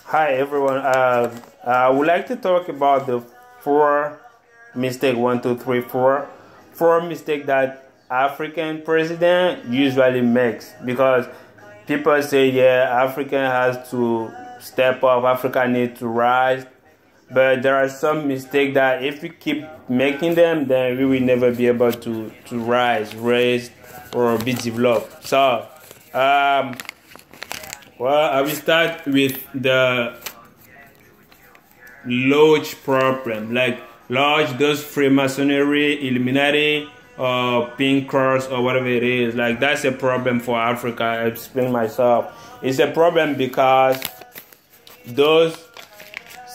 Hi everyone. I would like to talk about the four mistake one, two, three, four mistake that African president usually makes because people say African has to step up, Africa needs to rise, but there are some mistakes that if we keep making them, then we will never be able to raise, or be developed. So um, I will start with the large problem, like large those Freemasonry, Illuminati, or Pink Cross, or whatever it is. Like that's a problem for Africa. I explain myself. It's a problem because those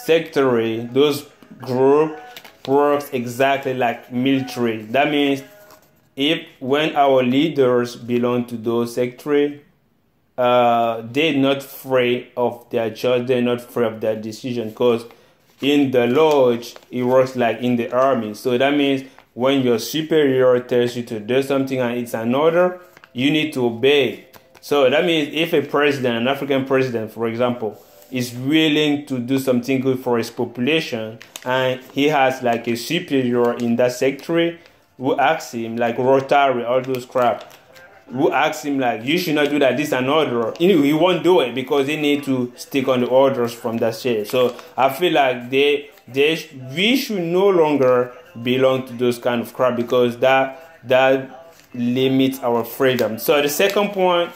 those group works exactly like military. That means if when our leaders belong to those sectors, they're not free of their choice, they're not free of their decision, because in the lodge it works like in the army. So that means when your superior tells you to do something and it's an order, you need to obey. So that means if a president, an African president for example, is willing to do something good for his population and he has like a superior in that sector who asks him, like Rotary, all those crap, who asks him like, you should not do that, this is an order, he won't do it because they need to stick on the orders from that shit. So I feel like we should no longer belong to those kind of crap because that limits our freedom. So the second point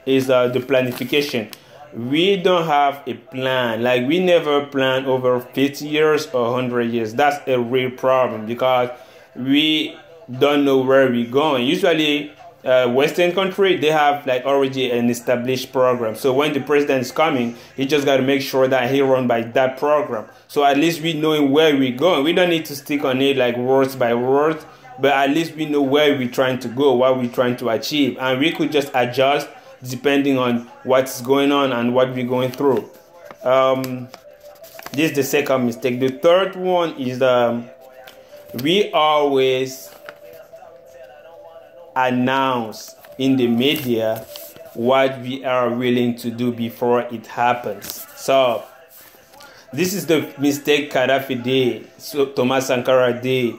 is the planification. We don't have a plan. Like we never plan over 50 years or 100 years. That's a real problem because we don't know where we're going. Usually Western country, they have like already an established program. So when the president is coming, he just got to make sure that he run by that program. So at least we know where we're going. We don't need to stick on it like words by words, but at least we know where we're trying to go, what we're trying to achieve. And we could just adjust depending on what's going on and what we're going through. This is the second mistake. The third one is we always announce in the media what we are willing to do before it happens. So this is the mistake Gaddafi did, so Thomas Sankara did.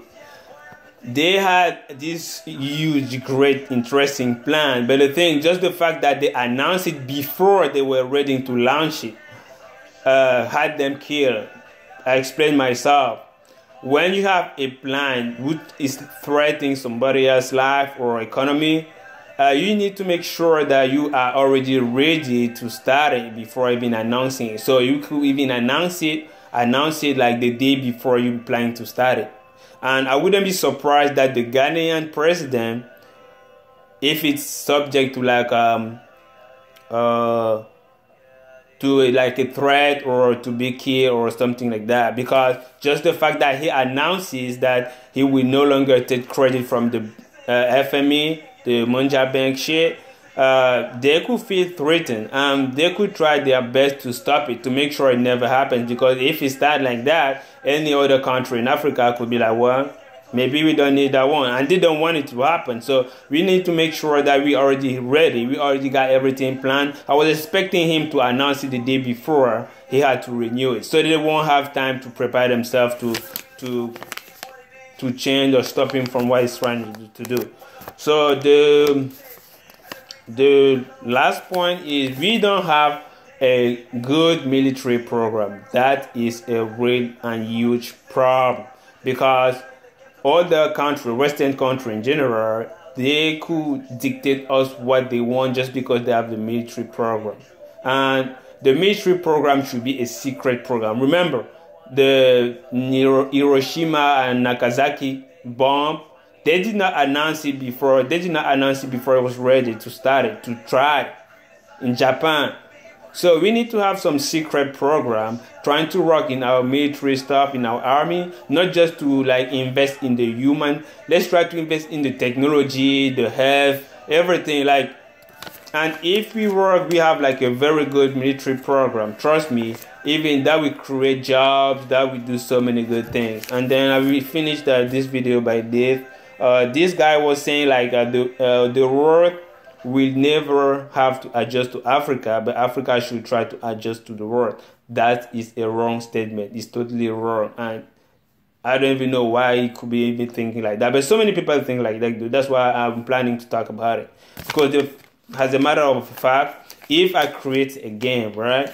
They had this huge, great, interesting plan, but the thing, just the fact that they announced it before they were ready to launch it, had them killed. I explained myself. When you have a plan which is threatening somebody else's life or economy, you need to make sure that you are already ready to start it before even announcing it. So you could even announce it like the day before you plan to start it. And I wouldn't be surprised that the Ghanaian president, if it's subject to like a threat or to be killed or something like that, because just the fact that he announces that he will no longer take credit from the FME, the Monja Bank shit, they could feel threatened and they could try their best to stop it, to make sure it never happens. Because if it starts like that, any other country in Africa could be like, well, maybe we don't need that one, and they don't want it to happen. So we need to make sure that we already ready, we already got everything planned. I was expecting him to announce it the day before he had to renew it, so they won't have time to prepare themselves to change or stop him from what he's trying to do. So the last point is we don't have a good military program. That is a real and huge problem because all the country, Western country in general, they could dictate us what they want just because they have the military program. And the military program should be a secret program. Remember, the Hiroshima and Nagasaki bomb, they did not announce it before. They did not announce it before it was ready to start it, to try in Japan. So we need to have some secret program trying to work in our military stuff, in our army, not just to like invest in the human. Let's try to invest in the technology, the health, everything. Like, and if we have like a very good military program, trust me, even that will create jobs, that will do so many good things. And then I will finish this video by this. This guy was saying like the world will never have to adjust to Africa, but Africa should try to adjust to the world. That is a wrong statement. It's totally wrong. And I don't even know why he could be even thinking like that. But so many people think like that, dude. That's why I'm planning to talk about it. Because as a matter of fact, if I create a game, right,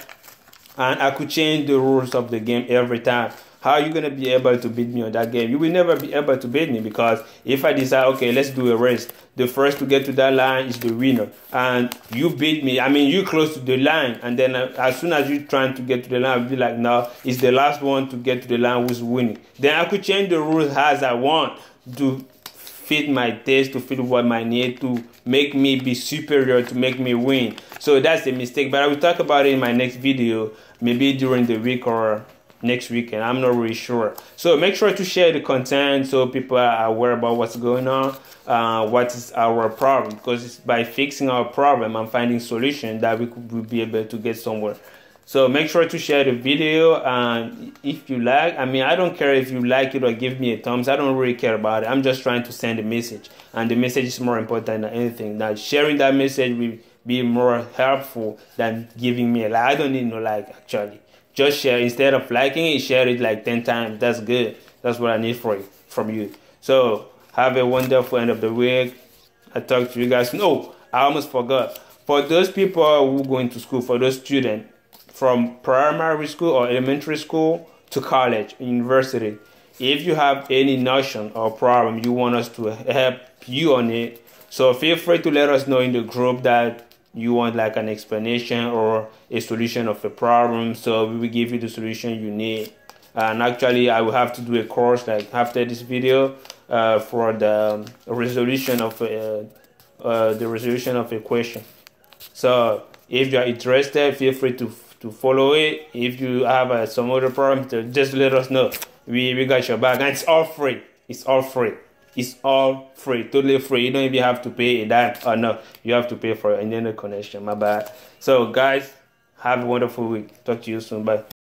and I could change the rules of the game every time, how are you going to be able to beat me on that game? You will never be able to beat me, because if I decide, okay, let's do a race, the first to get to that line is the winner. And you beat me, I mean, you close to the line. And then as soon as you're trying to get to the line, I'll be like, no, it's the last one to get to the line who's winning. Then I could change the rules as I want to fit my taste, to fit what I need, to make me be superior, to make me win. So that's a mistake. But I will talk about it in my next video, maybe during the week or next weekend. I'm not really sure. So make sure to share the content so people are aware about what's going on, what is our problem, because it's by fixing our problem and finding solution that we could be able to get somewhere. So make sure to share the video, and if you like, I mean, I don't care if you like it or give me a thumbs. I don't really care about it. I'm just trying to send a message, and the message is more important than anything. Now, sharing that message will be more helpful than giving me a like. I don't need no like, actually. Just share. Instead of liking it, share it like 10 times. That's good. That's what I need from you. So have a wonderful end of the week. I talk to you guys. No, I almost forgot. For those people who go into school, for those students from primary school or elementary school to college, university, if you have any notion or problem you want us to help you on it, so feel free to let us know in the group that you want like an explanation or a solution of a problem, so we will give you the solution you need. And actually I will have to do a course like after this video for the resolution of a question. So if you are interested, feel free to follow it. If you have some other problem, just let us know. We got your back, and it's all free. It's all free. It's all free, totally free. You don't even have to pay a dime. Oh no, you have to pay for an internet connection. My bad. So guys, have a wonderful week. Talk to you soon. Bye.